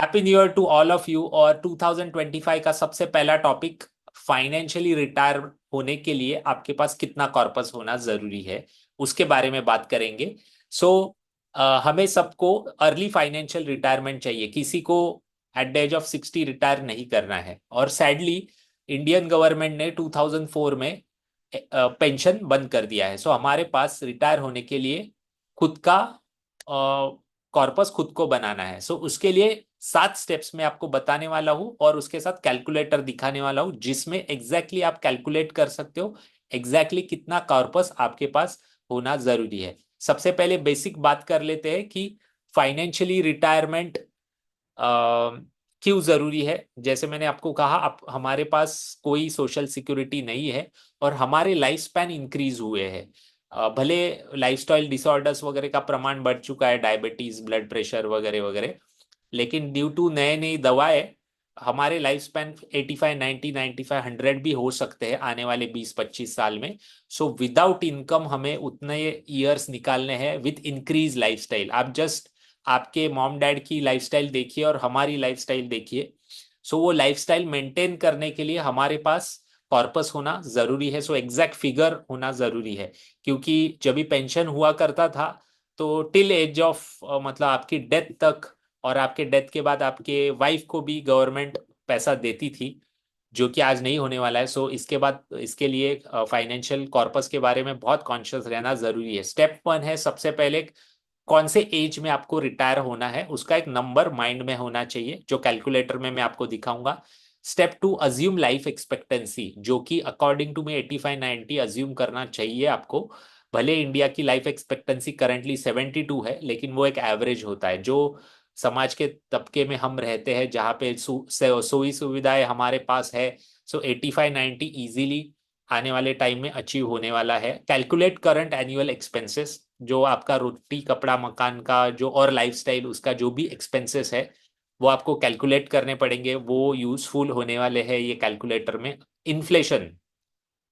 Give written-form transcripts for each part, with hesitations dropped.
Happy new year to all of you. और 2025 का सबसे पहला टॉपिक, फाइनेंशियली रिटायर होने के लिए आपके पास कितना कॉर्पस होना जरूरी है, उसके बारे में बात करेंगे। सो हमें सबको अर्ली फाइनेंशियल रिटायरमेंट चाहिए, किसी को at the age of 60 retire नहीं करना है। और सैडली इंडियन गवर्नमेंट ने 2004 में पेंशन बंद कर दिया है। सो हमारे पास रिटायर होने के लिए खुद का कॉर्पस खुद को बनाना है। सो उसके लिए 7 स्टेप्स में आपको बताने वाला हूँ और उसके साथ कैलकुलेटर दिखाने वाला हूँ, जिसमें एग्जैक्टली आप कैलकुलेट कर सकते हो एग्जैक्टली कितना कॉर्पस आपके पास होना जरूरी है। सबसे पहले बेसिक बात कर लेते हैं कि फाइनेंशियली रिटायरमेंट क्यों जरूरी है। जैसे मैंने आपको कहा, आप हमारे पास कोई सोशल सिक्योरिटी नहीं है और हमारे लाइफ स्पैन इंक्रीज हुए हैं। भले लाइफस्टाइल डिसऑर्डर्स वगैरह का प्रमाण बढ़ चुका है, डायबिटीज, ब्लड प्रेशर वगैरह वगैरह, लेकिन ड्यू टू नए नई दवाएं हमारे लाइफ स्पैन 85, 90, 95, 100 भी हो सकते हैं आने वाले 20-25 साल में। सो विदाउट इनकम हमें उतने ईयर्स निकालने हैं विथ इंक्रीज लाइफस्टाइल। आप जस्ट आपके मॉम डैड की लाइफस्टाइल देखिए और हमारी लाइफस्टाइल देखिए। सो वो लाइफस्टाइल मेंटेन करने के लिए हमारे पास कॉर्पस होना जरूरी है। सो एग्जैक्ट फिगर होना जरूरी है, क्योंकि जब भी पेंशन हुआ करता था तो टिल एज ऑफ मतलब आपकी डेथ तक, और आपके डेथ के बाद आपके वाइफ को भी गवर्नमेंट पैसा देती थी, जो कि आज नहीं होने वाला है। सो इसके बाद इसके लिए फाइनेंशियल कॉर्पस के बारे में बहुत कॉन्शियस रहना जरूरी है। स्टेप 1 है, सबसे पहले कौन से एज में आपको रिटायर होना है उसका एक नंबर माइंड में होना चाहिए, जो कैलकुलेटर में मैं आपको दिखाऊंगा। स्टेप 2, अज्यूम लाइफ एक्सपेक्टेंसी, जो कि अकॉर्डिंग टू मी 85-90 अज्यूम करना चाहिए आपको। भले इंडिया की लाइफ एक्सपेक्टेंसी करंटली 72 है, लेकिन वो एक एवरेज होता है। जो समाज के तबके में हम रहते हैं, जहाँ पे सोई सुविधाएं हमारे पास है, सो 85-90 इजीली आने वाले टाइम में अचीव होने वाला है। कैलकुलेट करंट एनुअल एक्सपेंसेस, जो आपका रोटी कपड़ा मकान का जो और लाइफस्टाइल उसका जो भी एक्सपेंसेस है वो आपको कैलकुलेट करने पड़ेंगे, वो यूजफुल होने वाले हैं ये कैलकुलेटर में। इन्फ्लेशन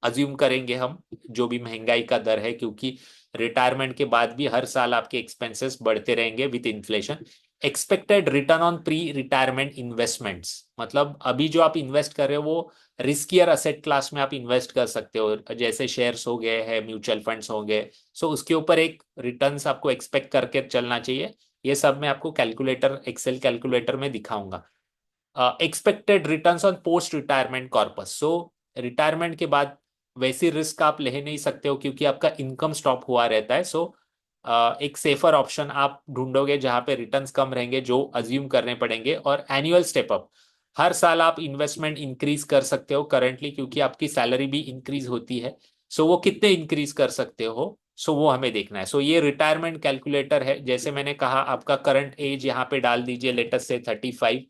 अज्यूम करेंगे हम, जो भी महंगाई का दर है, क्योंकि रिटायरमेंट के बाद भी हर साल आपके एक्सपेंसेस बढ़ते रहेंगे with inflation. Expected return on pre retirement investments, मतलब अभी जो आप इन्वेस्ट कर रहे हो वो रिस्कियर असेट क्लास में आप इन्वेस्ट कर सकते हो, जैसे शेयर्स हो गए हैं, म्यूचुअल फंड्स हो गए। सो उसके ऊपर एक रिटर्न्स आपको एक्सपेक्ट करके चलना चाहिए। ये सब मैं आपको कैलकुलेटर, एक्सेल कैलकुलेटर में दिखाऊंगा। Expected returns on post retirement corpus, so retirement के बाद वैसी रिस्क आप ले नहीं सकते हो, क्योंकि आपका इनकम स्टॉप हुआ रहता है। सो एक सेफर ऑप्शन आप ढूंढोगे जहां पे रिटर्न्स कम रहेंगे, जो अज्यूम करने पड़ेंगे। और एनुअल स्टेप अप, हर साल आप इन्वेस्टमेंट इंक्रीज कर सकते हो करंटली, क्योंकि आपकी सैलरी भी इंक्रीज होती है। सो वो कितने इंक्रीज कर सकते हो, सो वो हमें देखना है। सो ये रिटायरमेंट कैलकुलेटर है। जैसे मैंने कहा, आपका करंट एज यहाँ पे डाल दीजिए, लेटेस्ट से 35।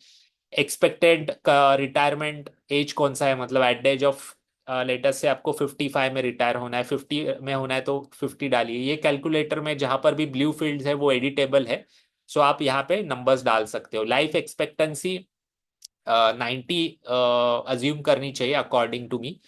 एक्सपेक्टेड का रिटायरमेंट एज कौन सा है, मतलब at the age of latest से आपको 55 में रिटायर होना है, 50 में होना है तो 50 डालिए। ये कैलकुलेटर में जहां पर भी ब्लू फील्ड है वो एडिटेबल है। सो आप यहाँ पे नंबर्स डाल सकते हो। लाइफ एक्सपेक्टेंसी 90 अज्यूम करनी चाहिए according to me.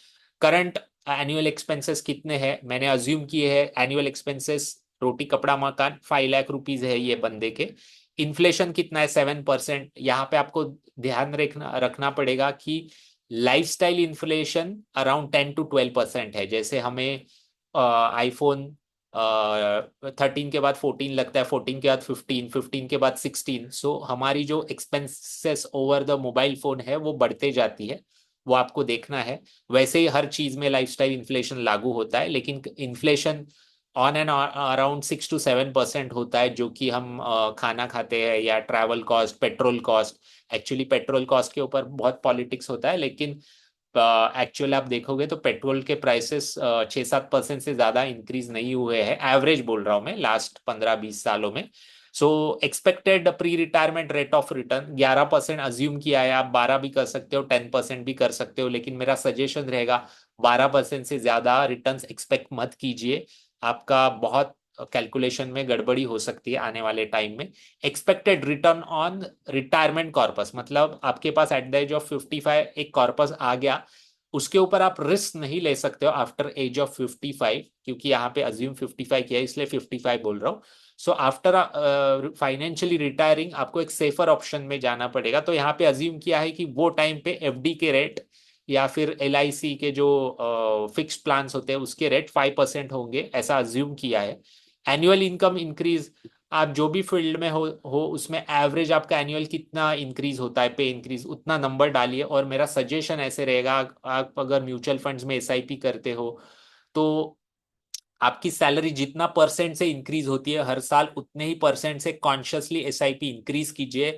Current annual expenses कितने हैं मैंने अज्यूम किए हैं। एनुअल एक्सपेंसेस रोटी कपड़ा मकान 5 लाख रुपीज है ये बंदे के। इन्फ्लेशन कितना है, 7%। यहाँ पे आपको ध्यान रखना रखना पड़ेगा कि लाइफस्टाइल इन्फ्लेशन अराउंड 10 to 12% है। जैसे हमें आईफोन 13 के बाद 14 लगता है, 14 के बाद 15, 15 के बाद 16। सो हमारी जो expenses over the mobile phone है वो बढ़ते जाती है, वो आपको देखना है। वैसे ही हर चीज में लाइफस्टाइल इन्फ्लेशन लागू होता है, लेकिन inflation on and around 6 to 7% होता है, जो कि हम खाना खाते हैं या travel cost, petrol cost. Actually petrol cost के ऊपर बहुत पॉलिटिक्स होता है, लेकिन एक्चुअल आप देखोगे तो पेट्रोल के प्राइसेस 6-7% से ज्यादा इंक्रीज नहीं हुए हैं, एवरेज बोल रहा हूँ मैं, लास्ट 15-20 सालों में। सो expected pre retirement rate of return 11% assume किया है। आप 12 भी कर सकते हो, 10% भी कर सकते हो, लेकिन मेरा सजेशन रहेगा 12% से ज्यादा रिटर्न्स एक्सपेक्ट मत कीजिए। आपका बहुत कैलकुलेशन में गड़बड़ी हो सकती है आने वाले टाइम में। Expected return on retirement corpus, मतलब आपके पास एट द एज ऑफ 55 एक कॉर्पस आ गया, उसके ऊपर आप रिस्क नहीं ले सकते हो आफ्टर एज ऑफ 55, क्योंकि यहाँ पे अज्यूम 55 किया है इसलिए 55 बोल रहा हूँ। सो आफ्टर फाइनेंशियली रिटायरिंग आपको एक सेफर ऑप्शन में जाना पड़ेगा। तो यहाँ पे अज्यूम किया है कि वो टाइम पे एफडी के रेट या फिर LIC के जो फिक्स प्लान्स होते हैं उसके रेट 5% होंगे, ऐसा अज्यूम किया है। एनुअल इनकम इंक्रीज, आप जो भी फील्ड में हो उसमें एवरेज आपका एनुअल कितना इंक्रीज होता है, पे इंक्रीज, उतना नंबर डालिए। और मेरा सजेशन ऐसे रहेगा, आप अगर म्यूचुअल फंड्स में SIP करते हो तो आपकी सैलरी जितना परसेंट से इंक्रीज होती है हर साल, उतने ही परसेंट से कॉन्शियसली SIP इंक्रीज कीजिए,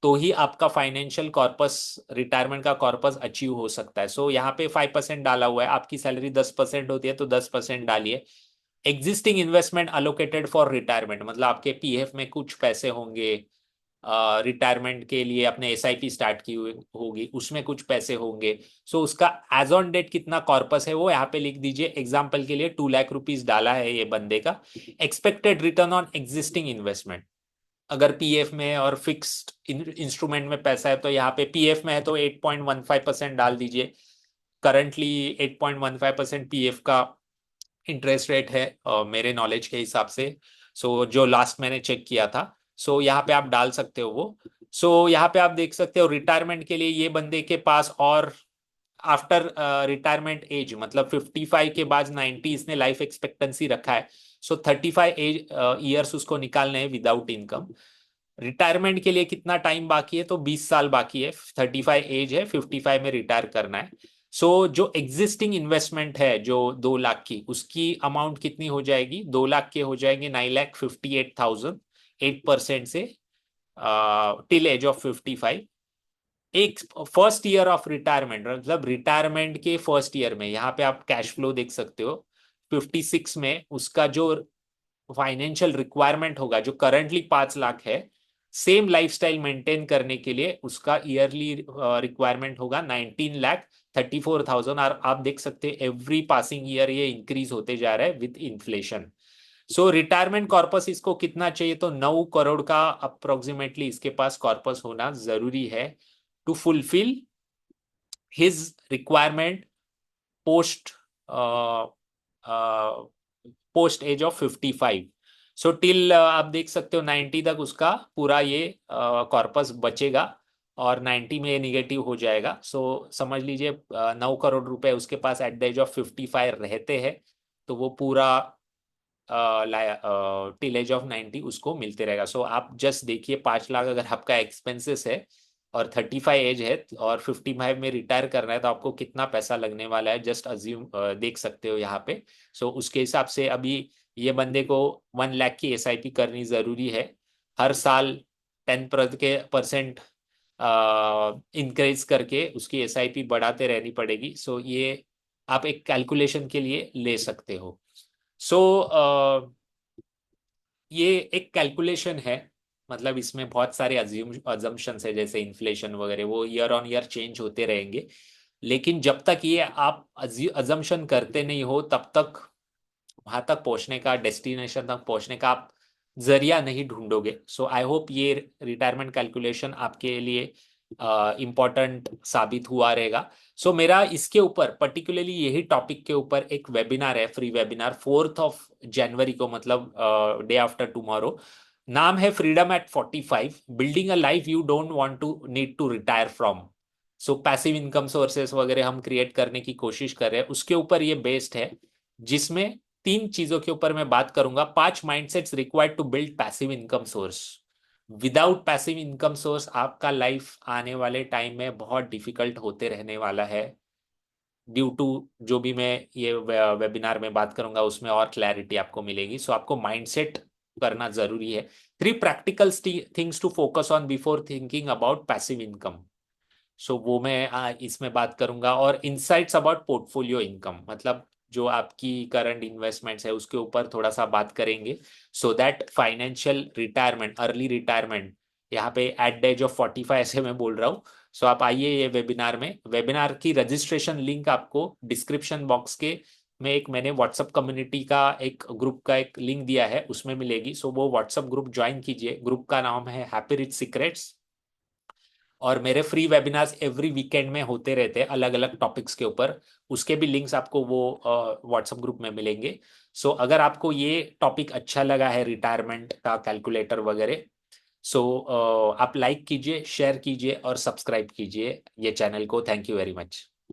तो ही आपका फाइनेंशियल कॉर्पस, रिटायरमेंट का कॉर्पस अचीव हो सकता है। सो यहाँ पे 5% डाला हुआ है, आपकी सैलरी 10% होती है तो 10% डालिए। Existing investment allocated for retirement, मतलब आपके PF में कुछ पैसे होंगे, रिटायरमेंट के लिए आपने SIP स्टार्ट की हुई होगी, उसमें कुछ पैसे होंगे। सो उसका एज ऑन डेट कितना कॉर्पस है वो यहाँ पे लिख दीजिए। एग्जाम्पल के लिए 2 लाख रुपीज डाला है ये बंदे का। Expected return on existing investment, अगर PF में और फिक्स्ड इंस्ट्रूमेंट में पैसा है तो यहाँ पे PF में है तो 8.15% डाल दीजिए। करंटली 8.15% PF का इंटरेस्ट रेट है मेरे नॉलेज के हिसाब से। सो जो लास्ट मैंने चेक किया था, सो यहाँ पे आप डाल सकते हो वो। सो यहाँ पे आप देख सकते हो रिटायरमेंट के लिए ये बंदे के पास, और आफ्टर रिटायरमेंट एज मतलब 55 के बाद 90 इसने लाइफ एक्सपेक्टेंसी रखा है। सो 35 एज ईयर्स उसको निकालने हैं विदाउट इनकम। रिटायरमेंट के लिए कितना टाइम बाकी है, तो 20 साल बाकी है। 35 एज है, 55 में रिटायर करना है। सो जो एग्जिस्टिंग इन्वेस्टमेंट है जो 2 लाख की, उसकी अमाउंट कितनी हो जाएगी, 2 लाख के हो जाएंगे 9,58,000, 8% से टिल एज ऑफ 55। एक फर्स्ट ईयर ऑफ रिटायरमेंट, मतलब रिटायरमेंट के फर्स्ट ईयर में यहाँ पे आप कैश फ्लो देख सकते हो। 56 में उसका जो फाइनेंशियल रिक्वायरमेंट होगा, जो करंटली 5 लाख है, सेम लाइफस्टाइल मेंटेन करने के लिए उसका ईयरली रिक्वायरमेंट होगा 19,34,000। और आप देख सकते हैं एवरी पासिंग ईयर ये इंक्रीज होते जा रहा है with inflation. So retirement corpus इसको कितना चाहिए, तो 9 करोड़ का अप्रोक्सीमेटली इसके पास कॉर्पस होना जरूरी है to fulfil his requirement post post age of 55। So till आप देख सकते हो 90 तक उसका पूरा ये कॉर्पस बचेगा, और 90 में ये निगेटिव हो जाएगा। सो समझ लीजिए 9 करोड़ रुपए उसके पास एट द एज ऑफ 55 रहते हैं, तो वो पूरा टिल एज ऑफ 90 उसको मिलते रहेगा। सो आप जस्ट देखिए 5 लाख अगर आपका एक्सपेंसेस है और 35 एज है और 55 में रिटायर करना है, तो आपको कितना पैसा लगने वाला है, जस्ट अज्यूम देख सकते हो यहाँ पे। सो उसके हिसाब से अभी ये बंदे को 1 लाख की SIP करनी जरूरी है। हर साल 10% इंक्रीज करके उसकी SIP बढ़ाते रहनी पड़ेगी। सो ये आप एक कैलकुलेशन के लिए ले सकते हो। सो ये एक कैलकुलेशन है, मतलब इसमें बहुत सारे अजम्पशंस है, जैसे इन्फ्लेशन वगैरह वो ईयर ऑन ईयर चेंज होते रहेंगे। लेकिन जब तक ये आप अजम्पशन करते नहीं हो तब तक वहां तक पहुंचने का, डेस्टिनेशन तक पहुंचने का आप जरिया नहीं ढूंढोगे। सो आई होप ये रिटायरमेंट कैलकुलेशन आपके लिए इम्पोर्टेंट साबित हुआ रहेगा। सो मेरा इसके ऊपर पर्टिकुलरली यही टॉपिक के ऊपर एक वेबिनार है, फ्री वेबिनार 4 जनवरी को, मतलब डे आफ्टर टुमारो। नाम है freedom at 45, building a life you don't want to need to retire from. So passive income sources वगैरह हम क्रिएट करने की कोशिश कर रहे हैं, उसके ऊपर ये बेस्ड है, जिसमें 3 चीजों के ऊपर मैं बात करूंगा। 5 mindsets required to build passive income source. Without passive income source आपका लाइफ आने वाले टाइम में बहुत डिफिकल्ट होते रहने वाला है, ड्यू टू जो भी मैं ये वेबिनार में बात करूंगा उसमें और क्लैरिटी आपको मिलेगी। सो आपको माइंडसेट करना जरूरी है। 3 practical things to focus on before thinking about passive income. So वो मैं इसमें बात करूंगा। और इनसाइट्स अबाउट पोर्टफोलियो इनकम, मतलब जो आपकी करंट इन्वेस्टमेंट्स है उसके ऊपर थोड़ा सा बात करेंगे, so that financial retirement, early retirement, यहाँ पे एट द एज ऑफ 45 ऐसे मैं बोल रहा हूँ। सो आप आइए ये वेबिनार में। वेबिनार की रजिस्ट्रेशन लिंक आपको डिस्क्रिप्शन बॉक्स के में एक मैंने व्हाट्सअप कम्युनिटी का एक ग्रुप का एक लिंक दिया है उसमें मिलेगी। सो वो व्हाट्सअप ग्रुप ज्वाइन कीजिए। ग्रुप का नाम है हैप्पी रिच सीक्रेट्स। और मेरे फ्री वेबिनार्स एवरी वीकेंड में होते रहते हैं अलग अलग टॉपिक्स के ऊपर। उसके भी लिंक्स आपको वो व्हाट्सएप ग्रुप में मिलेंगे। सो अगर आपको ये टॉपिक अच्छा लगा है रिटायरमेंट का कैलकुलेटर वगैरह, सो आप लाइक कीजिए, शेयर कीजिए और सब्सक्राइब कीजिए ये चैनल को। Thank you very much.